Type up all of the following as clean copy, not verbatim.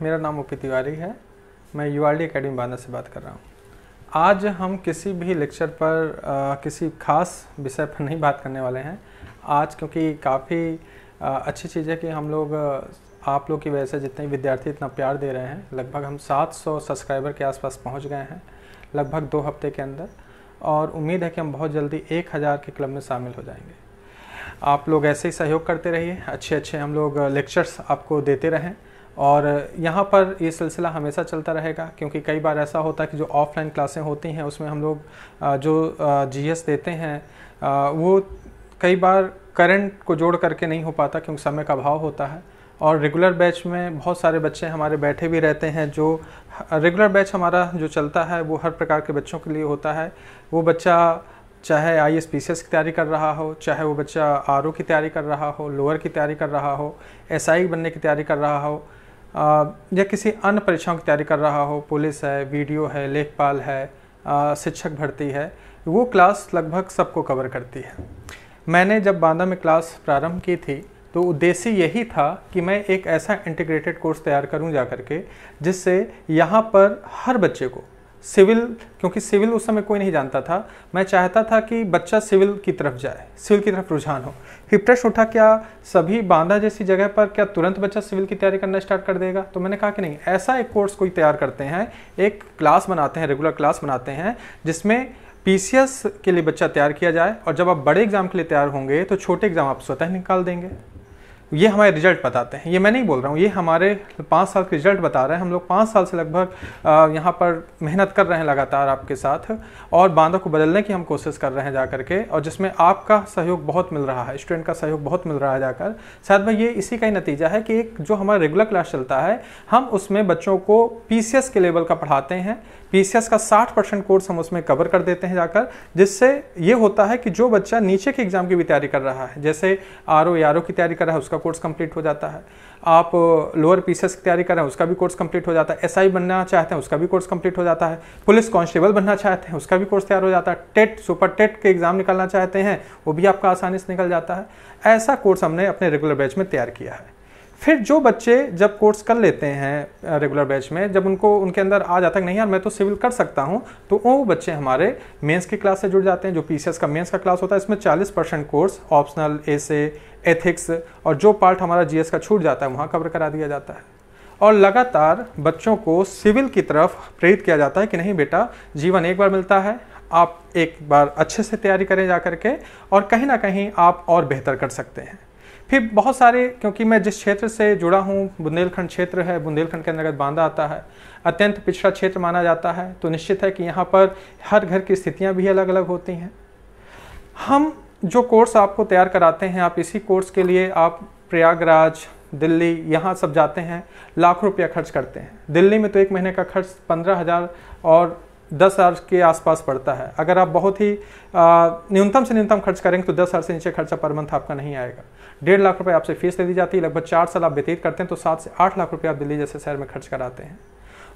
मेरा नाम ओपी तिवारी है। मैं यूआरडी एकेडमी बांदा से बात कर रहा हूँ। आज हम किसी भी लेक्चर पर किसी खास विषय पर नहीं बात करने वाले हैं आज, क्योंकि काफ़ी अच्छी चीज़ है कि हम लोग आप लोग की वजह से जितने विद्यार्थी इतना प्यार दे रहे हैं, लगभग हम 700 सब्सक्राइबर के आसपास पहुँच गए हैं लगभग 2 हफ्ते के अंदर, और उम्मीद है कि हम बहुत जल्दी 1000 के क्लब में शामिल हो जाएंगे। आप लोग ऐसे ही सहयोग करते रहिए, अच्छे हम लोग लेक्चर्स आपको देते रहें और यहाँ पर ये सिलसिला हमेशा चलता रहेगा, क्योंकि कई बार ऐसा होता है कि जो ऑफलाइन क्लासें होती हैं उसमें हम लोग जो जीएस देते हैं वो कई बार करंट को जोड़ करके नहीं हो पाता क्योंकि समय का अभाव होता है। और रेगुलर बैच में बहुत सारे बच्चे हमारे बैठे भी रहते हैं। जो रेगुलर बैच हमारा जो चलता है वो हर प्रकार के बच्चों के लिए होता है। वो बच्चा चाहे IAS PCS की तैयारी कर रहा हो, चाहे वो बच्चा RO की तैयारी कर रहा हो, लोअर की तैयारी कर रहा हो, SI बनने की तैयारी कर रहा हो, या किसी अन्य परीक्षाओं की तैयारी कर रहा हो, पुलिस है, वीडियो है, लेखपाल है, शिक्षक भर्ती है, वो क्लास लगभग सबको कवर करती है। मैंने जब बांदा में क्लास प्रारंभ की थी तो उद्देश्य यही था कि मैं एक ऐसा इंटीग्रेटेड कोर्स तैयार करूं जा करके जिससे यहाँ पर हर बच्चे को सिविल, क्योंकि सिविल उस समय कोई नहीं जानता था, मैं चाहता था कि बच्चा सिविल की तरफ जाए, सिविल की तरफ रुझान हो। फिर प्रश्न उठा, क्या सभी बांदा जैसी जगह पर क्या तुरंत बच्चा सिविल की तैयारी करना स्टार्ट कर देगा? तो मैंने कहा कि नहीं, ऐसा एक कोर्स कोई तैयार करते हैं, एक क्लास बनाते हैं, रेगुलर क्लास बनाते हैं जिसमें PCS के लिए बच्चा तैयार किया जाए, और जब आप बड़े एग्जाम के लिए तैयार होंगे तो छोटे एग्जाम आप स्वतः निकाल देंगे। ये हमारे रिजल्ट बताते हैं, ये मैं नहीं बोल रहा हूँ, ये हमारे 5 साल के रिजल्ट बता रहे हैं। हम लोग 5 साल से लगभग यहाँ पर मेहनत कर रहे हैं लगातार आपके साथ, और बांदा को बदलने की हम कोशिश कर रहे हैं जा करके, और जिसमें आपका सहयोग बहुत मिल रहा है, स्टूडेंट का सहयोग बहुत मिल रहा है जाकर। शायद भाई ये इसी का ही नतीजा है कि एक जो हमारा रेगुलर क्लास चलता है, हम उसमें बच्चों को PCS के लेवल का पढ़ाते हैं। PCS का 60% कोर्स हम उसमें कवर कर देते हैं जाकर, जिससे ये होता है कि जो बच्चा नीचे के एग्जाम की भी तैयारी कर रहा है, जैसे RO या RO की तैयारी कर रहा है, उसका कोर्स कंप्लीट हो जाता है। आप लोअर PCS की तैयारी कर रहे हैं, उसका भी कोर्स कंप्लीट हो जाता है। SI बनना चाहते हैं, उसका भी कोर्स कंप्लीट हो जाता है। पुलिस कांस्टेबल बनना चाहते हैं, उसका भी कोर्स तैयार हो जाता है। टेट, सुपर टेट के एग्जाम निकालना चाहते हैं, वो भी आपका आसानी से निकल जाता है। ऐसा कोर्स हमने अपने रेगुलर बैच में तैयार किया है। फिर जो बच्चे जब कोर्स कर लेते हैं रेगुलर बैच में, जब उनके अंदर आ जाता है नहीं यार मैं तो सिविल कर सकता हूं, तो वो बच्चे हमारे मेंस की क्लास से जुड़ जाते हैं। जो PCS का मेंस का क्लास होता है, इसमें 40% कोर्स ऑप्शनल, ऐसे, एथिक्स और जो पार्ट हमारा GS का छूट जाता है वहाँ कवर करा दिया जाता है। और लगातार बच्चों को सिविल की तरफ प्रेरित किया जाता है कि नहीं बेटा, जीवन एक बार मिलता है, आप एक बार अच्छे से तैयारी करें जा करके, और कहीं ना कहीं आप और बेहतर कर सकते हैं। फिर बहुत सारे, क्योंकि मैं जिस क्षेत्र से जुड़ा हूँ, बुंदेलखंड क्षेत्र है, बुंदेलखंड के अंतर्गत बांदा आता है, अत्यंत पिछड़ा क्षेत्र माना जाता है, तो निश्चित है कि यहाँ पर हर घर की स्थितियाँ भी अलग अलग होती हैं। हम जो कोर्स आपको तैयार कराते हैं, आप इसी कोर्स के लिए आप प्रयागराज, दिल्ली, यहाँ सब जाते हैं, लाखों रुपया खर्च करते हैं। दिल्ली में तो 1 महीने का खर्च 15,000 और 10,000 के आसपास पड़ता है। अगर आप बहुत ही न्यूनतम से न्यूनतम खर्च करेंगे तो 10,000 से नीचे खर्चा पर मंथ आपका नहीं आएगा। 1.5 लाख रुपए आपसे फीस ले दी जाती है। लगभग 4 साल आप व्यतीत करते हैं तो 7 से 8 लाख रुपए आप दिल्ली जैसे शहर में खर्च कराते हैं।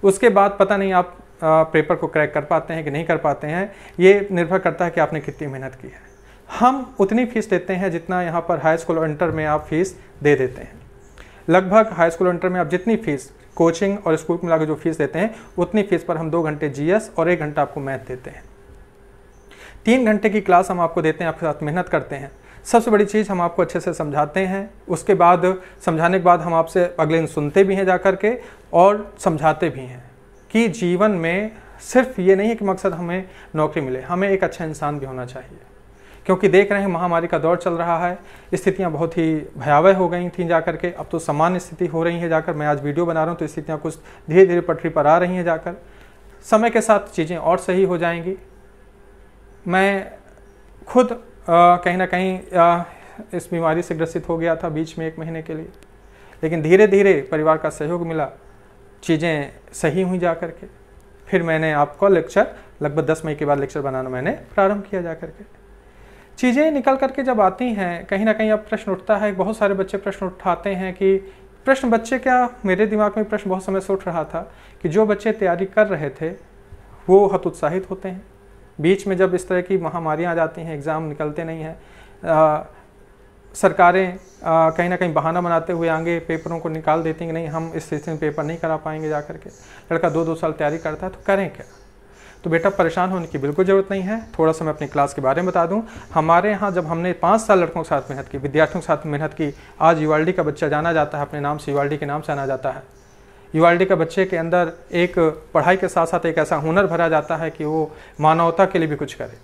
उसके बाद पता नहीं आप पेपर को क्रैक कर पाते हैं कि नहीं कर पाते हैं, ये निर्भर करता है कि आपने कितनी मेहनत की है। हम उतनी फीस लेते हैं जितना यहाँ पर हाई स्कूल और इंटर में आप फीस दे देते हैं। लगभग हाई स्कूल और इंटर में आप जितनी फीस कोचिंग और स्कूल को मिलाकर जो फीस देते हैं, उतनी फीस पर हम 2 घंटे GS और 1 घंटा आपको मैथ देते हैं। 3 घंटे की क्लास हम आपको देते हैं, आपके साथ मेहनत करते हैं। सबसे बड़ी चीज़, हम आपको अच्छे से समझाते हैं। उसके बाद समझाने के बाद हम आपसे अगले दिन सुनते भी हैं जा कर के, और समझाते भी हैं कि जीवन में सिर्फ ये नहीं है कि मकसद हमें नौकरी मिले, हमें एक अच्छा इंसान भी होना चाहिए। क्योंकि देख रहे हैं महामारी का दौर चल रहा है, स्थितियां बहुत ही भयावह हो गई थी जाकर के, अब तो सामान्य स्थिति हो रही है जाकर। मैं आज वीडियो बना रहा हूं तो स्थितियां कुछ धीरे धीरे पटरी पर आ रही हैं जाकर। समय के साथ चीज़ें और सही हो जाएंगी। मैं खुद कहीं ना कहीं इस बीमारी से ग्रसित हो गया था बीच में 1 महीने के लिए, लेकिन धीरे धीरे परिवार का सहयोग मिला, चीज़ें सही हुई जा कर के। फिर मैंने आपको लेक्चर लगभग 10 मई के बाद लेक्चर बनाना मैंने प्रारंभ किया जा कर के। चीज़ें निकल करके जब आती हैं, कहीं ना कहीं अब प्रश्न उठता है, बहुत सारे बच्चे प्रश्न उठाते हैं कि प्रश्न बच्चे क्या, मेरे दिमाग में प्रश्न बहुत समय से उठ रहा था कि जो बच्चे तैयारी कर रहे थे वो हतोत्साहित होते हैं। बीच में जब इस तरह की महामारियाँ आ जाती हैं, एग्ज़ाम निकलते नहीं हैं, सरकारें कहीं ना कहीं बहाना बनाते हुए आगे पेपरों को निकाल देती हैं कि नहीं हम इस स्थिति में पेपर नहीं करा पाएंगे जा करके। लड़का 2-2 साल तैयारी करता है तो करें क्या। तो बेटा परेशान होने की बिल्कुल ज़रूरत नहीं है। थोड़ा सा मैं अपनी क्लास के बारे में बता दूं। हमारे यहाँ जब हमने 5 साल लड़कों के साथ मेहनत की, विद्यार्थियों के साथ मेहनत की, आज यूआरडी का बच्चा जाना जाता है अपने नाम से, यूआरडी के नाम से आना जाता है। यूआरडी का बच्चे के अंदर एक पढ़ाई के साथ साथ एक ऐसा हुनर भरा जाता है कि वो मानवता के लिए भी कुछ करे।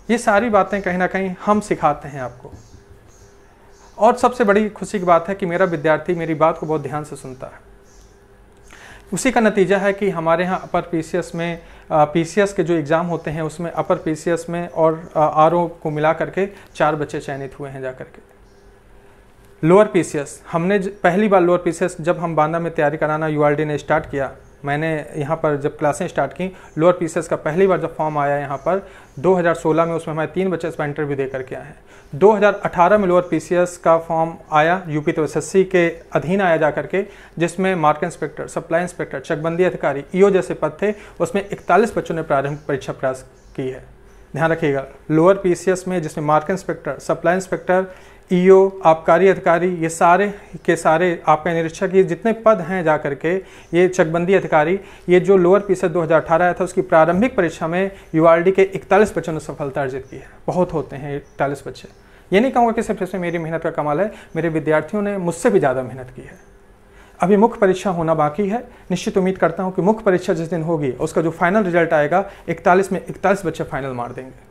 ये सारी बातें कहीं ना कहीं हम सिखाते हैं आपको। और सबसे बड़ी खुशी की बात है कि मेरा विद्यार्थी मेरी बात को बहुत ध्यान से सुनता है। उसी का नतीजा है कि हमारे यहाँ अपर पीसीएस में पीसीएस के जो एग्ज़ाम होते हैं उसमें अपर पीसीएस में और आरओ को मिला करके 4 बच्चे चयनित हुए हैं जा करके। लोअर पीसीएस हमने पहली बार लोअर पीसीएस जब हम बांदा में तैयारी कराना यूआरडी ने स्टार्ट किया, मैंने यहाँ पर जब क्लासें स्टार्ट की, लोअर पीसीएस का पहली बार जब फॉर्म आया यहाँ पर 2016 में, उसमें हमारे 3 बच्चे इस पर इंटरव्यू दे करके आए हैं। 2018 में लोअर पीसीएस का फॉर्म आया, यूपी तो एसएससी के अधीन आया जा करके, जिसमें मार्क इंस्पेक्टर, सप्लाई इंस्पेक्टर, चकबंदी अधिकारी, ईओ जैसे पद थे। उसमें 41 बच्चों ने प्रारंभिक परीक्षा प्रयास की है। ध्यान रखिएगा, लोअर पीसीएस में जिसमें mark inspector, supply inspector, EO, आबकारी अधिकारी, ये सारे के सारे आपका निरीक्षक, ये जितने पद हैं जा करके, ये चकबंदी अधिकारी, ये जो लोअर पीसीएस 2018 आया था उसकी प्रारंभिक परीक्षा में यूआरडी के 41 बच्चों ने सफलता अर्जित की है। बहुत होते हैं 41 बच्चे। ये नहीं कहूँगा कि सिर्फ इसमें मेरी मेहनत का कमाल है, मेरे विद्यार्थियों ने मुझसे भी ज़्यादा मेहनत की है। अभी मुख्य परीक्षा होना बाकी है। निश्चित उम्मीद करता हूँ कि मुख्य परीक्षा जिस दिन होगी उसका जो फाइनल रिजल्ट आएगा, 41 में 41 बच्चे फाइनल मार देंगे।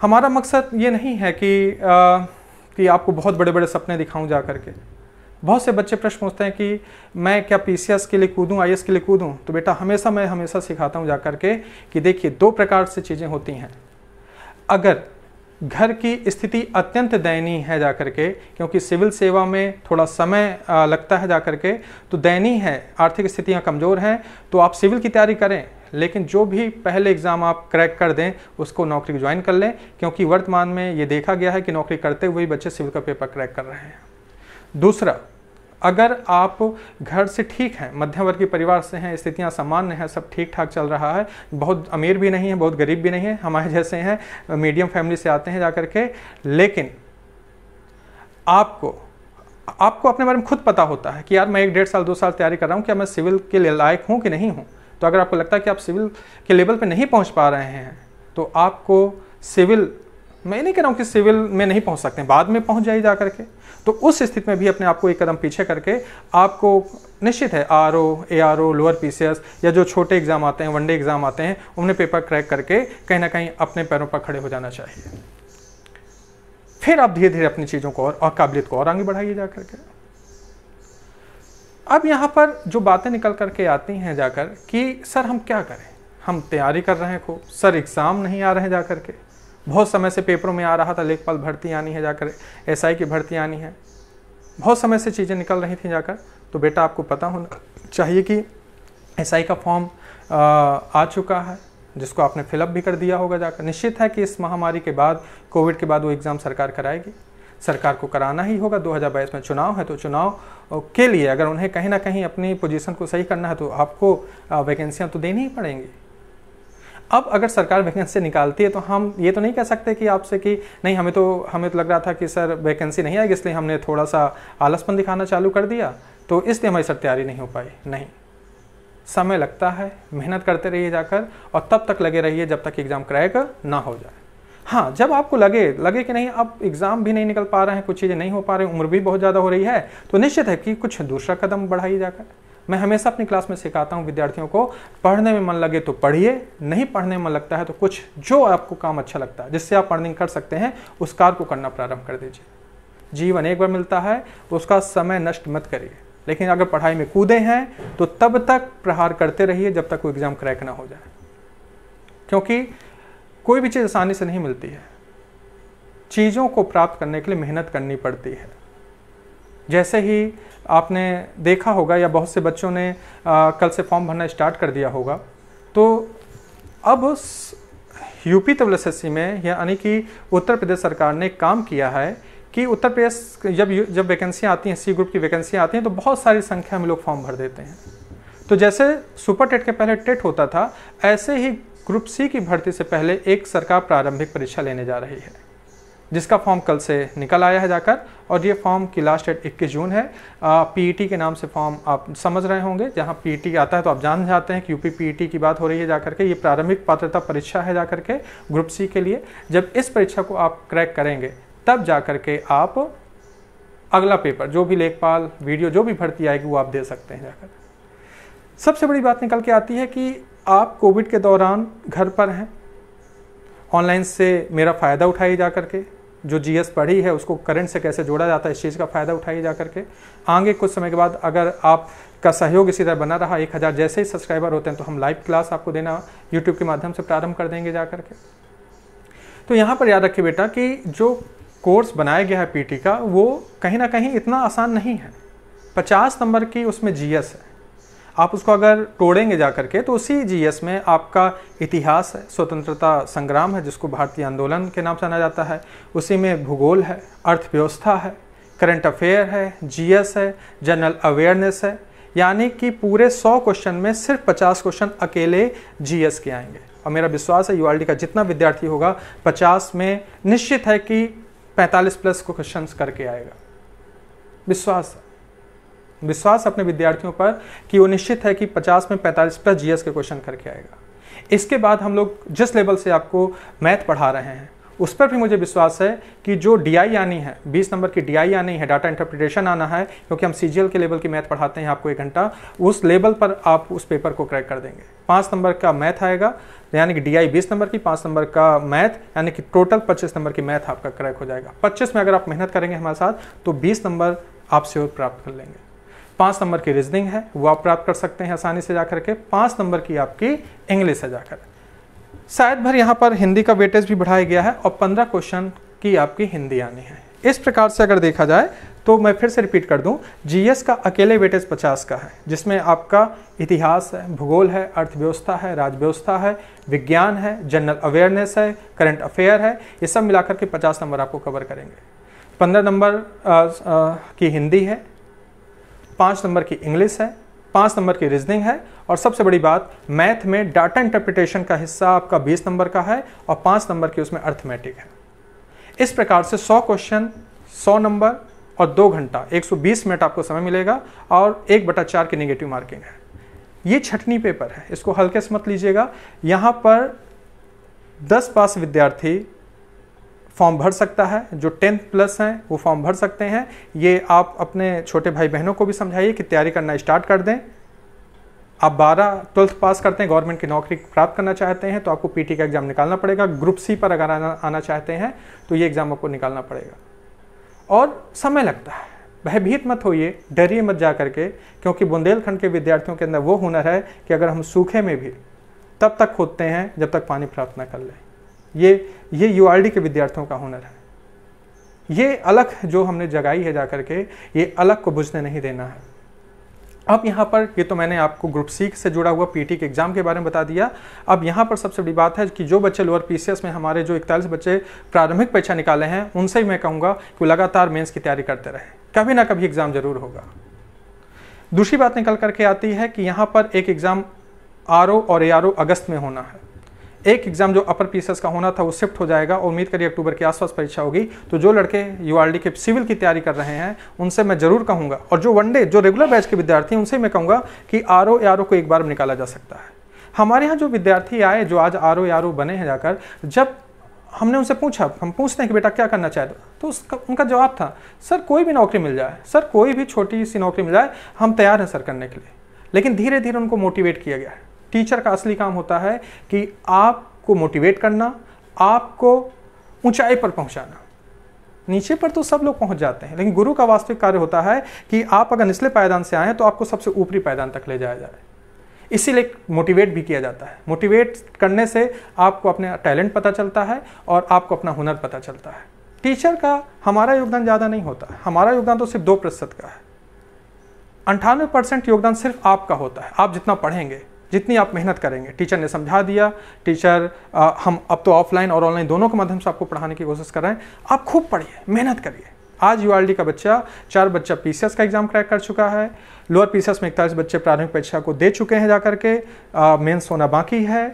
हमारा मकसद ये नहीं है कि आपको बहुत बड़े बड़े सपने दिखाऊं जा करके। बहुत से बच्चे प्रश्न पूछते हैं कि मैं क्या पीसीएस के लिए कूदूं, आईएएस के लिए कूदूं। तो बेटा मैं हमेशा सिखाता हूं जा करके कि देखिए 2 प्रकार से चीज़ें होती हैं। अगर घर की स्थिति अत्यंत दयनीय है जा करके, क्योंकि सिविल सेवा में थोड़ा समय लगता है जा करके, तो दयनीय है, आर्थिक स्थितियाँ कमज़ोर हैं, तो आप सिविल की तैयारी करें, लेकिन जो भी पहले एग्ज़ाम आप क्रैक कर दें उसको नौकरी ज्वाइन कर लें, क्योंकि वर्तमान में ये देखा गया है कि नौकरी करते हुए बच्चे सिविल का पेपर क्रैक कर रहे हैं। दूसरा, अगर आप घर से ठीक हैं, मध्यम वर्गीय परिवार से हैं, स्थितियां सामान्य हैं, सब ठीक ठाक चल रहा है, बहुत अमीर भी नहीं है, बहुत गरीब भी नहीं है, हमारे जैसे हैं, मीडियम फैमिली से आते हैं जा करके, लेकिन आपको अपने बारे में खुद पता होता है कि यार मैं 1-1.5 साल 2 साल तैयारी कर रहा हूँ, क्या मैं सिविल के लिए लायक हूँ कि नहीं हूँ। तो अगर आपको लगता है कि आप सिविल के लेवल पे नहीं पहुँच पा रहे हैं, तो आपको सिविल, मैं नहीं कह रहा हूँ कि सिविल में नहीं पहुँच सकते हैं, बाद में पहुँच जाइए जा करके। तो उस स्थिति में भी अपने आप को एक कदम पीछे करके आपको निश्चित है आरओ, एआरओ, लोअर पीसीएस या जो छोटे एग्जाम आते हैं, वनडे एग्जाम आते हैं, उन्हें पेपर क्रैक करके कहीं ना कहीं अपने पैरों पर खड़े हो जाना चाहिए। फिर आप धीरे धीरे अपनी चीज़ों को और काबिलियत को और आगे बढ़ाइए जा करके। अब यहाँ पर जो बातें निकल करके आती हैं जाकर कि सर हम क्या करें, हम तैयारी कर रहे हैं खूब, सर एग्ज़ाम नहीं आ रहे हैं जा करके, बहुत समय से पेपरों में आ रहा था, लेखपाल भर्ती आनी है जाकर, एसआई की भर्ती आनी है, बहुत समय से चीज़ें निकल रही थी जाकर। तो बेटा आपको पता होना चाहिए कि एसआई का फॉर्म आ चुका है, जिसको आपने फिलअप भी कर दिया होगा जाकर। निश्चित है कि इस महामारी के बाद, कोविड के बाद वो एग्ज़ाम सरकार कराएगी, सरकार को कराना ही होगा। 2022 में चुनाव है, तो चुनाव के लिए अगर उन्हें कहीं ना कहीं अपनी पोजीशन को सही करना है तो आपको वैकेंसियाँ तो देनी ही पड़ेंगी। अब अगर सरकार वैकेंसी निकालती है तो हम ये तो नहीं कह सकते कि आपसे कि नहीं, हमें तो लग रहा था कि सर वैकेंसी नहीं आएगी, इसलिए हमने थोड़ा सा आलसपन दिखाना चालू कर दिया, तो इसलिए हमारी सर तैयारी नहीं हो पाई। नहीं, समय लगता है, मेहनत करते रहिए जाकर, और तब तक लगे रहिए जब तक एग्ज़ाम क्रैक ना हो जाए। हाँ, जब आपको लगे कि नहीं, अब एग्ज़ाम भी नहीं निकल पा रहे हैं, कुछ चीज़ें नहीं हो पा रही, उम्र भी बहुत ज़्यादा हो रही है, तो निश्चित है कि कुछ दूसरा कदम बढ़ाइए जाकर। मैं हमेशा अपनी क्लास में सिखाता हूँ विद्यार्थियों को, पढ़ने में मन लगे तो पढ़िए, नहीं पढ़ने में मन लगता है तो कुछ जो आपको काम अच्छा लगता है, जिससे आप अर्निंग कर सकते हैं, उस कार्य को करना प्रारंभ कर दीजिए। जीवन एक बार मिलता है, उसका समय नष्ट मत करिए। लेकिन अगर पढ़ाई में कूदे हैं तो तब तक प्रहार करते रहिए जब तक वो एग्ज़ाम क्रैक ना हो जाए, क्योंकि कोई भी चीज़ आसानी से नहीं मिलती है। चीज़ों को प्राप्त करने के लिए मेहनत करनी पड़ती है। जैसे ही आपने देखा होगा या बहुत से बच्चों ने कल से फॉर्म भरना स्टार्ट कर दिया होगा, तो अब यूपी एसएससी में यानी कि उत्तर प्रदेश सरकार ने काम किया है कि उत्तर प्रदेश जब वैकेंसियाँ आती हैं, सी ग्रुप की वैकेंसियाँ आती हैं, तो बहुत सारी संख्या में लोग फॉर्म भर देते हैं। तो जैसे सुपर टेट के पहले टेट होता था, ऐसे ही ग्रुप सी की भर्ती से पहले एक सरकार प्रारंभिक परीक्षा लेने जा रही है। जिसका फॉर्म कल से निकल आया है जाकर, और ये फॉर्म की लास्ट डेट 21 जून है। पीईटी के नाम से फॉर्म आप समझ रहे होंगे, जहाँ पीईटी आता है तो आप जान जाते हैं कि यूपी पीईटी की बात हो रही है जाकर के। ये प्रारंभिक पात्रता परीक्षा है जाकर के ग्रुप सी के लिए। जब इस परीक्षा को आप क्रैक करेंगे तब जाकर के आप अगला पेपर, जो भी लेखपाल वीडियो जो भी भर्ती आएगी वो आप दे सकते हैं जाकर। सबसे बड़ी बात निकल के आती है कि आप कोविड के दौरान घर पर हैं, ऑनलाइन से मेरा फ़ायदा उठाइए जा करके, जो जीएस पढ़ी है उसको करंट से कैसे जोड़ा जाता है इस चीज़ का फ़ायदा उठाइए जा करके। आगे कुछ समय के बाद अगर आपका सहयोग इसी तरह बना रहा, 1000 जैसे ही सब्सक्राइबर होते हैं तो हम लाइव क्लास आपको देना यूट्यूब के माध्यम से प्रारंभ कर देंगे जा करके। तो यहाँ पर याद रखिए बेटा कि जो कोर्स बनाया गया है पीटी का वो कहीं ना कहीं इतना आसान नहीं है। 50 नंबर की उसमें जीएस है, आप उसको अगर तोड़ेंगे जा करके तो उसी जीएस में आपका इतिहास है, स्वतंत्रता संग्राम है जिसको भारतीय आंदोलन के नाम से जाना जाता है, उसी में भूगोल है, अर्थव्यवस्था है, करंट अफेयर है, जीएस है, जनरल अवेयरनेस है। यानी कि पूरे 100 क्वेश्चन में सिर्फ 50 क्वेश्चन अकेले जीएस के आएंगे। और मेरा विश्वास है यूआरडी का जितना विद्यार्थी होगा 50 में निश्चित है कि 45 प्लस क्वेश्चन करके आएगा। विश्वास अपने विद्यार्थियों पर कि वो निश्चित है कि 50 में 45 प्लस जीएस के क्वेश्चन करके आएगा। इसके बाद हम लोग जिस लेवल से आपको मैथ पढ़ा रहे हैं उस पर भी मुझे विश्वास है कि जो डीआई आनी है, 20 नंबर की डीआई आनी है, डाटा इंटरप्रिटेशन आना है, क्योंकि हम सीजीएल के लेवल की मैथ पढ़ाते हैं आपको 1 घंटा, उस लेवल पर आप उस पेपर को क्रैक कर देंगे। 5 नंबर का मैथ आएगा, यानी कि डीआई 20 नंबर की, 5 नंबर का मैथ, यानी कि टोटल 25 नंबर की मैथ आपका क्रैक हो जाएगा। 25 में अगर आप मेहनत करेंगे हमारे साथ तो 20 नंबर आप श्योर प्राप्त कर लेंगे। 5 नंबर की रीजनिंग है वो आप प्राप्त कर सकते हैं आसानी से जाकर के। 5 नंबर की आपकी इंग्लिश है जाकर, शायद भर यहाँ पर हिंदी का वेटेज भी बढ़ाया गया है और 15 क्वेश्चन की आपकी हिंदी आनी है। इस प्रकार से अगर देखा जाए तो मैं फिर से रिपीट कर दूं, जीएस का अकेले वेटेज 50 का है, जिसमें आपका इतिहास है, भूगोल है, अर्थव्यवस्था है, राजव्यवस्था है, विज्ञान है, जनरल अवेयरनेस है, करंट अफेयर है, ये सब मिलाकर के 50 नंबर आपको कवर करेंगे। 15 नंबर की हिंदी है, 5 नंबर की इंग्लिश है, 5 नंबर की रीजनिंग है, और सबसे बड़ी बात मैथ में डाटा इंटरप्रिटेशन का हिस्सा आपका 20 नंबर का है और 5 नंबर की उसमें अर्थमेटिक है। इस प्रकार से 100 क्वेश्चन, 100 नंबर और 2 घंटा, 120 मिनट आपको समय मिलेगा और 1/4 की नेगेटिव मार्किंग है। ये छठनी पेपर है, इसको हल्के से मत लीजिएगा। यहाँ पर 10 पास विद्यार्थी फॉर्म भर सकता है, जो 10th प्लस हैं वो फॉर्म भर सकते हैं। ये आप अपने छोटे भाई बहनों को भी समझाइए कि तैयारी करना स्टार्ट कर दें। आप 12th पास करते हैं, गवर्नमेंट की नौकरी प्राप्त करना चाहते हैं तो आपको पीटी का एग्जाम निकालना पड़ेगा। ग्रुप सी पर अगर आना चाहते हैं तो ये एग्जाम आपको निकालना पड़ेगा और समय लगता है। भयभीत मत होइए, डरिए मत जा करके, क्योंकि बुंदेलखंड के विद्यार्थियों के अंदर वो हुनर है कि अगर हम सूखे में भी तब तक खोदते हैं जब तक पानी प्राप्त न कर लें। ये यूआरडी के विद्यार्थियों का हुनर है। ये अलग जो हमने जगाई है जाकर के, ये अलग को बुझने नहीं देना है। अब यहाँ पर ये तो मैंने आपको ग्रुप सी से जुड़ा हुआ पीटी के एग्जाम के बारे में बता दिया। अब यहाँ पर सबसे बड़ी बात है कि जो बच्चे लोअर पीसीएस में हमारे जो 41 बच्चे प्रारंभिक परीक्षा निकाले हैं, उनसे ही मैं कहूँगा कि लगातार मेंस की तैयारी करते रहें, कभी ना कभी एग्जाम जरूर होगा। दूसरी बात निकल करके आती है कि यहाँ पर एक एग्जाम आरओ और एआरओ अगस्त में होना है। एक एग्जाम जो अपर पीसीएस का होना था वो शिफ्ट हो जाएगा, उम्मीद करिए अक्टूबर के आसपास परीक्षा होगी। तो जो लड़के यूआरडी के सिविल की तैयारी कर रहे हैं उनसे मैं जरूर कहूँगा, और जो वनडे जो रेगुलर बैच के विद्यार्थी हैं उनसे मैं कहूँगा कि आरओ एआरओ को एक बार में निकाला जा सकता है। हमारे यहाँ जो विद्यार्थी आए जो आज आरओ एआरओ बने हैं जाकर, जब हमने उनसे पूछा, हम पूछते हैं कि बेटा क्या करना चाहते हो, तो उनका जवाब था सर कोई भी नौकरी मिल जाए, सर कोई भी छोटी सी नौकरी मिल जाए, हम तैयार हैं सर करने के लिए। लेकिन धीरे धीरे उनको मोटिवेट किया गया है। टीचर का असली काम होता है कि आपको मोटिवेट करना, आपको ऊंचाई पर पहुंचाना। नीचे पर तो सब लोग पहुंच जाते हैं, लेकिन गुरु का वास्तविक कार्य होता है कि आप अगर निचले पायदान से आए तो आपको सबसे ऊपरी पायदान तक ले जाया जाए। इसीलिए मोटिवेट भी किया जाता है। मोटिवेट करने से आपको अपने टैलेंट पता चलता है और आपको अपना हुनर पता चलता है। टीचर का हमारा योगदान ज़्यादा नहीं होता है, हमारा योगदान तो सिर्फ 2% का है। 98% योगदान सिर्फ आपका होता है। आप जितना पढ़ेंगे, जितनी आप मेहनत करेंगे, टीचर ने समझा दिया, टीचर हम अब तो ऑफलाइन और ऑनलाइन दोनों के माध्यम से आपको पढ़ाने की कोशिश कर रहे हैं। आप खूब पढ़िए, मेहनत करिए। आज यूआरडी का बच्चा 4 बच्चा पीसीएस का एग्जाम क्रैक कर चुका है। लोअर पीसीएस में 41 बच्चे प्रारंभिक परीक्षा को दे चुके हैं जाकर के, मेंस होना बाकी है।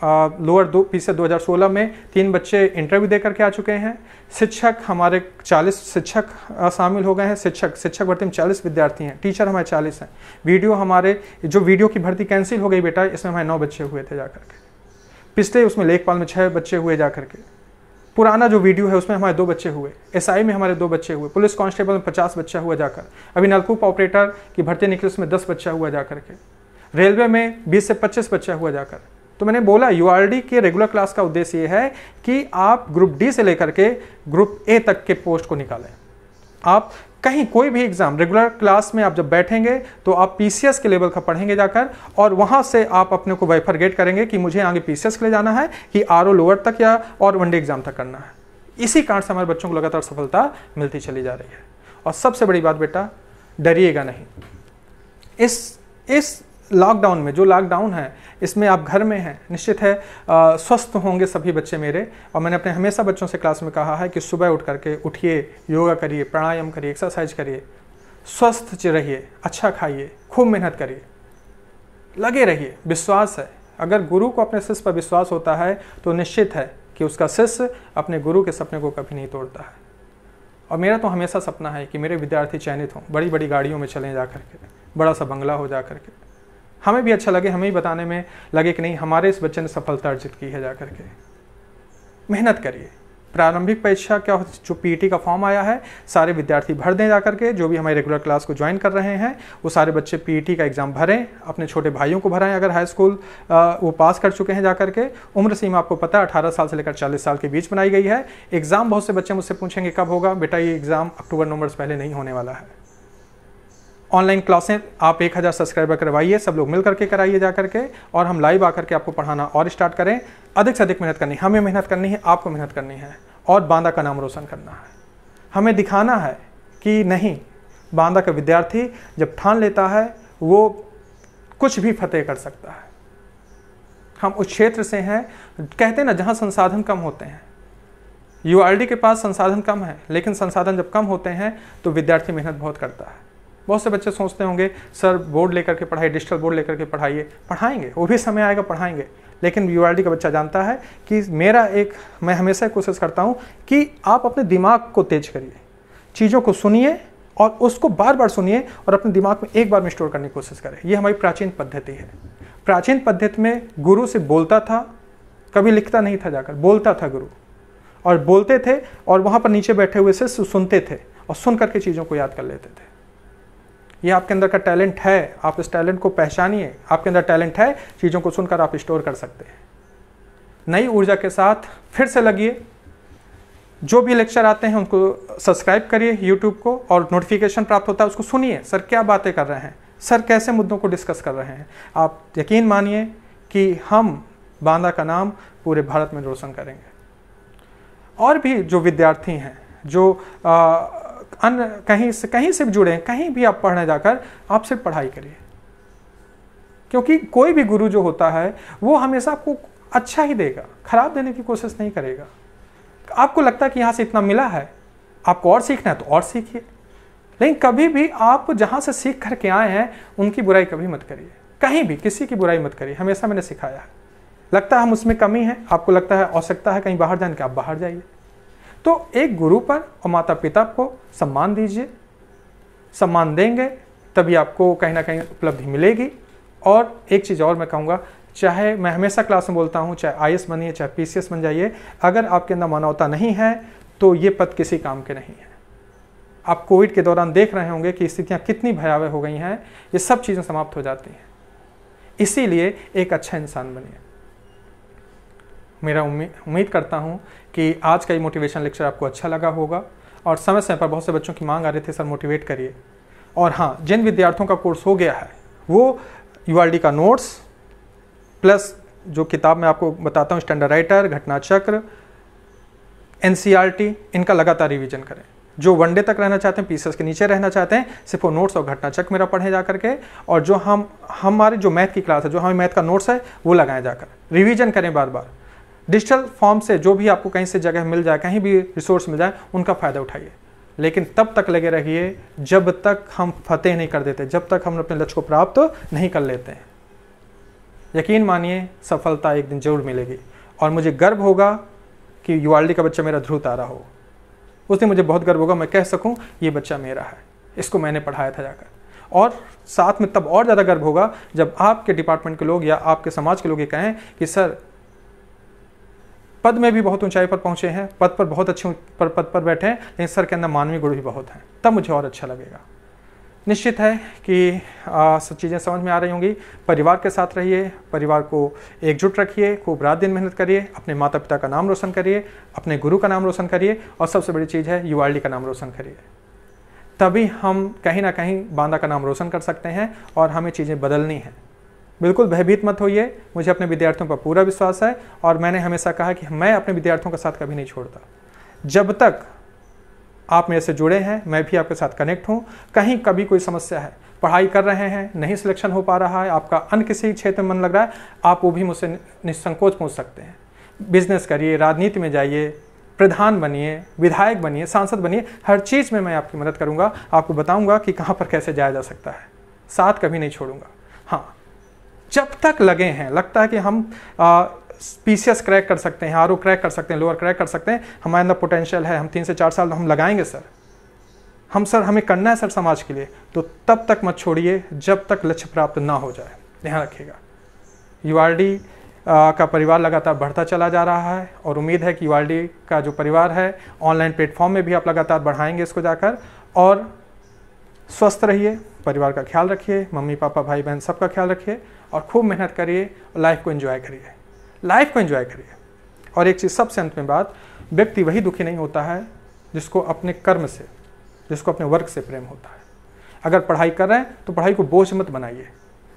लोअर पीसीएस 2016 में 3 बच्चे इंटरव्यू दे करके आ चुके हैं। शिक्षक हमारे 40 शिक्षक शामिल हो गए हैं। शिक्षक भर्ती में 40 विद्यार्थी हैं, टीचर हमारे 40 हैं। वीडियो हमारे जो वीडियो की भर्ती कैंसिल हो गई बेटा, इसमें हमारे 9 बच्चे हुए थे जाकर के। पिछले उसमें लेखपाल में 6 बच्चे हुए जाकर के। पुराना जो वीडियो है उसमें हमारे 2 बच्चे हुए। एसआई में हमारे 2 बच्चे हुए। पुलिस कांस्टेबल में 50 बच्चा हुआ जाकर। अभी नलकूप ऑपरेटर की भर्ती निकली उसमें 10 बच्चा हुआ जाकर के। रेलवे में 20 से 25 बच्चा हुआ जाकर। तो मैंने बोला यूआरडी के रेगुलर क्लास का उद्देश्य ये है कि आप ग्रुप डी से लेकर के ग्रुप ए तक के पोस्ट को निकालें। आप कहीं कोई भी एग्जाम रेगुलर क्लास में आप जब बैठेंगे तो आप पीसीएस के लेवल का पढ़ेंगे जाकर, और वहां से आप अपने को बाइफरगेट करेंगे कि मुझे आगे पीसीएस के लिए जाना है कि आरओ लोअर तक या और वनडे एग्जाम तक करना है। इसी कारण से हमारे बच्चों को लगातार सफलता मिलती चली जा रही है। और सबसे बड़ी बात बेटा, डरिएगा नहीं। इस लॉकडाउन में, जो लॉकडाउन है इसमें आप घर में हैं, निश्चित है स्वस्थ होंगे सभी बच्चे मेरे। और मैंने अपने हमेशा बच्चों से क्लास में कहा है कि सुबह उठ करके उठिए, योगा करिए, प्राणायाम करिए, एक्सरसाइज करिए, स्वस्थ रहिए, अच्छा खाइए, खूब मेहनत करिए, लगे रहिए। विश्वास है, अगर गुरु को अपने शिष्य पर विश्वास होता है तो निश्चित है कि उसका शिष्य अपने गुरु के सपने को कभी नहीं तोड़ता है। और मेरा तो हमेशा सपना है कि मेरे विद्यार्थी चयनित हों, बड़ी बड़ी गाड़ियों में चलें जा करके, बड़ा सा बंगला हो जा करके, हमें भी अच्छा लगे, हमें ही बताने में लगे कि नहीं हमारे इस बच्चे ने सफलता अर्जित की है जाकर के। मेहनत करिए। प्रारंभिक परीक्षा क्या जो पीईटी का फॉर्म आया है, सारे विद्यार्थी भर दें जाकर के। जो भी हमारे रेगुलर क्लास को ज्वाइन कर रहे हैं वो सारे बच्चे पीईटी का एग्जाम भरें, अपने छोटे भाइयों को भराएं अगर हाई स्कूल वो पास कर चुके हैं जाकर के। उम्र सीमा आपको पता है 18 साल से लेकर 40 साल के बीच बनाई गई है। एग्जाम बहुत से बच्चे मुझसे पूछेंगे कब होगा, बेटा ये एग्जाम अक्टूबर नवंबर से पहले नहीं होने वाला है। ऑनलाइन क्लासें आप 1000 सब्सक्राइबर करवाइए, सब लोग मिल करके कराइए जा करके, और हम लाइव आकर के आपको पढ़ाना और स्टार्ट करें। अधिक से अधिक मेहनत करनी है, हमें मेहनत करनी है, आपको मेहनत करनी है, और बांदा का नाम रोशन करना है। हमें दिखाना है कि नहीं, बांदा का विद्यार्थी जब ठान लेता है वो कुछ भी फतेह कर सकता है। हम उस क्षेत्र से हैं, कहते हैं ना, जहाँ संसाधन कम होते हैं। यूआरडी के पास संसाधन कम है, लेकिन संसाधन जब कम होते हैं तो विद्यार्थी मेहनत बहुत करता है। बहुत से बच्चे सोचते होंगे सर बोर्ड लेकर के पढ़ाइए, डिजिटल बोर्ड लेकर के पढ़ाइए। पढ़ाएंगे, वो भी समय आएगा पढ़ाएंगे, लेकिन यूआरडी का बच्चा जानता है कि मैं हमेशा कोशिश करता हूँ कि आप अपने दिमाग को तेज करिए, चीज़ों को सुनिए और उसको बार बार सुनिए और अपने दिमाग में एक बार में स्टोर करने की कोशिश करें। ये हमारी प्राचीन पद्धति है। प्राचीन पद्धति में गुरु से बोलता था, कभी लिखता नहीं था, जाकर बोलता था गुरु, और बोलते थे और वहाँ पर नीचे बैठे हुए से सुनते थे और सुन करके चीज़ों को याद कर लेते थे। ये आपके अंदर का टैलेंट है, आप इस टैलेंट को पहचानिए। आपके अंदर टैलेंट है, चीज़ों को सुनकर आप स्टोर कर सकते हैं। नई ऊर्जा के साथ फिर से लगिए। जो भी लेक्चर आते हैं उनको सब्सक्राइब करिए यूट्यूब को, और नोटिफिकेशन प्राप्त होता है उसको सुनिए। सर क्या बातें कर रहे हैं, सर कैसे मुद्दों को डिस्कस कर रहे हैं। आप यकीन मानिए कि हम बांदा का नाम पूरे भारत में रोशन करेंगे। और भी जो विद्यार्थी हैं जो अन्य कहीं से भी जुड़े हैं, कहीं भी आप पढ़ने जाकर आप सिर्फ पढ़ाई करिए, क्योंकि कोई भी गुरु जो होता है वो हमेशा आपको अच्छा ही देगा, खराब देने की कोशिश नहीं करेगा। आपको लगता है कि यहाँ से इतना मिला है, आपको और सीखना है तो और सीखिए, लेकिन कभी भी आप जहाँ से सीख करके आए हैं उनकी बुराई कभी मत करिए, कहीं भी किसी की बुराई मत करिए। हमेशा मैंने सिखाया है। लगता है हम उसमें कमी है, आपको लगता है आवश्यकता है कहीं बाहर जाने की, आप बाहर जाइए। तो एक गुरु पर और माता पिता को सम्मान दीजिए। सम्मान देंगे तभी आपको कहीं ना कहीं उपलब्धि मिलेगी। और एक चीज़ और मैं कहूँगा, चाहे मैं हमेशा क्लास में बोलता हूँ, चाहे आईएएस बनिए, चाहे पीसीएस बन जाइए, अगर आपके अंदर मानवता नहीं है तो ये पद किसी काम के नहीं है। आप कोविड के दौरान देख रहे होंगे कि स्थितियाँ कितनी भयावह हो गई हैं, ये सब चीज़ें समाप्त हो जाती हैं। इसीलिए एक अच्छा इंसान बनिए। मेरा उम्मीद करता हूँ कि आज का ये मोटिवेशन लेक्चर आपको अच्छा लगा होगा, और समय समय पर बहुत से बच्चों की मांग आ रही थी सर मोटिवेट करिए। और हाँ, जिन विद्यार्थियों का कोर्स हो गया है वो यूआरडी का नोट्स प्लस जो किताब मैं आपको बताता हूँ, स्टैंडर्ड राइटर, घटना चक्र, एनसीईआरटी, इनका लगातार रिवीजन करें। जो वनडे तक रहना चाहते हैं, पीसीएस के नीचे रहना चाहते हैं, सिर्फ वो नोट्स और घटना चक्र मेरा पढ़ें जा करके। और जो हमारे जो मैथ की क्लास है, जो हमें मैथ का नोट्स है वो लगाएं जाकर, रिवीजन करें बार बार। डिजिटल फॉर्म से जो भी आपको कहीं से जगह मिल जाए, कहीं भी रिसोर्स मिल जाए, उनका फ़ायदा उठाइए। लेकिन तब तक लगे रहिए जब तक हम फतेह नहीं कर देते, जब तक हम अपने लक्ष्य को प्राप्त नहीं कर लेते हैं। यकीन मानिए सफलता एक दिन जरूर मिलेगी। और मुझे गर्व होगा कि यूआरडी का बच्चा मेरा ध्रुव तारा हो। उस दिन मुझे बहुत गर्व होगा, मैं कह सकूं ये बच्चा मेरा है, इसको मैंने पढ़ाया था जाकर। और साथ में तब और ज़्यादा गर्व होगा जब आपके डिपार्टमेंट के लोग या आपके समाज के लोग ये कहें कि सर पद में भी बहुत ऊंचाई पर पहुंचे हैं, पद पर बहुत अच्छे पद पर बैठे हैं, लेकिन सर के अंदर मानवीय गुण भी बहुत हैं, तब मुझे और अच्छा लगेगा। निश्चित है कि सब चीज़ें समझ में आ रही होंगी। परिवार के साथ रहिए, परिवार को एकजुट रखिए, खूब रात दिन मेहनत करिए, अपने माता पिता का नाम रोशन करिए, अपने गुरु का नाम रोशन करिए, और सबसे बड़ी चीज़ है यूआरडी का नाम रोशन करिए। तभी हम कहीं ना कहीं बांदा का नाम रोशन कर सकते हैं और हमें चीज़ें बदलनी हैं। बिल्कुल भयभीत मत होइए, मुझे अपने विद्यार्थियों पर पूरा विश्वास है और मैंने हमेशा कहा कि मैं अपने विद्यार्थियों का साथ कभी नहीं छोड़ता। जब तक आप मेरे से जुड़े हैं, मैं भी आपके साथ कनेक्ट हूँ। कहीं कभी कोई समस्या है, पढ़ाई कर रहे हैं, नहीं सिलेक्शन हो पा रहा है, आपका अन्य किसी क्षेत्र में मन लग रहा है, आप वो भी मुझसे निसंकोच पूछ सकते हैं। बिजनेस करिए, राजनीति में जाइए, प्रधान बनिए, विधायक बनिए, सांसद बनिए, हर चीज़ में मैं आपकी मदद करूँगा, आपको बताऊँगा कि कहाँ पर कैसे जाया जा सकता है। साथ कभी नहीं छोड़ूंगा। हाँ, जब तक लगे हैं, लगता है कि हम पीसीएस क्रैक कर सकते हैं, आरओ क्रैक कर सकते हैं, लोअर क्रैक कर सकते हैं, हमारे अंदर पोटेंशियल है, हम 3 से 4 साल हम लगाएंगे सर, हमें करना है सर समाज के लिए, तो तब तक मत छोड़िए जब तक लक्ष्य प्राप्त ना हो जाए। ध्यान रखिएगा। यूआरडी का परिवार लगातार बढ़ता चला जा रहा है और उम्मीद है कि यूआरडी का जो परिवार है ऑनलाइन प्लेटफॉर्म में भी आप लगातार बढ़ाएंगे इसको जाकर। और स्वस्थ रहिए, परिवार का ख्याल रखिए, मम्मी पापा भाई बहन सबका ख्याल रखिए और खूब मेहनत करिए और लाइफ को एंजॉय करिए, लाइफ को एंजॉय करिए। और एक चीज़ सबसे अंत में बात, व्यक्ति वही दुखी नहीं होता है जिसको अपने कर्म से, जिसको अपने वर्क से प्रेम होता है। अगर पढ़ाई कर रहे हैं तो पढ़ाई को बोझ मत बनाइए,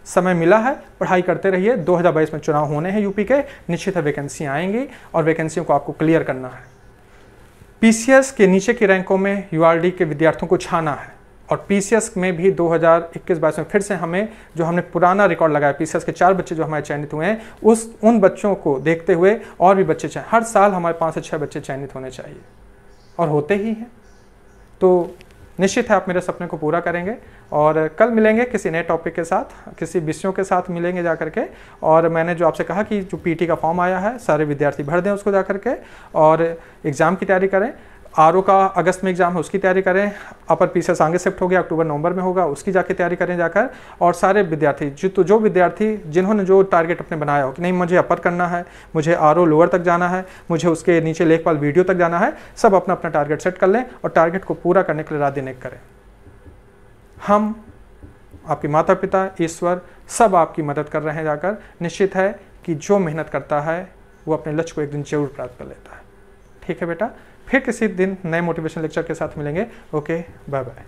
समय मिला है, पढ़ाई करते रहिए। 2022 में चुनाव होने हैं यूपी के, निश्चित है वैकेंसी आएंगी और वैकेंसियों को आपको क्लियर करना है। पीसीएस के नीचे की रैंकों में यूआरडी के विद्यार्थियों को छाना है और पीसीएस में भी 2021-22 में फिर से हमें जो हमने पुराना रिकॉर्ड लगाया, पीसीएस के 4 बच्चे जो हमारे चयनित हुए हैं, उन बच्चों को देखते हुए और भी बच्चे चाहिए। हर साल हमारे 5 से 6 बच्चे चयनित होने चाहिए और होते ही हैं। तो निश्चित है आप मेरे सपने को पूरा करेंगे और कल मिलेंगे किसी नए टॉपिक के साथ, किसी विषयों के साथ मिलेंगे जा करके। और मैंने जो आपसे कहा कि जो पीटी का फॉर्म आया है, सारे विद्यार्थी भर दें उसको जा करके और एग्ज़ाम की तैयारी करें। आरओ का अगस्त में एग्जाम है, उसकी तैयारी करें। अपर पीसीएस आगे शिफ्ट हो गया, अक्टूबर नवंबर में होगा, उसकी जाके तैयारी करें जाकर। और सारे विद्यार्थी जो विद्यार्थी जिन्होंने जो टारगेट अपने बनाया हो कि नहीं मुझे अपर करना है, मुझे आरओ लोअर तक जाना है, मुझे उसके नीचे लेखपाल वीडियो तक जाना है, सब अपना अपना टारगेट सेट कर लें और टारगेट को पूरा करने के लिए रात दिन एक करें। हम, आपके माता पिता, ईश्वर सब आपकी मदद कर रहे हैं जाकर। निश्चित है कि जो मेहनत करता है वो अपने लक्ष्य को एक दिन जरूर प्राप्त कर लेता है। ठीक है बेटा, फिर किसी दिन नए मोटिवेशन लेक्चर के साथ मिलेंगे। Okay, bye bye.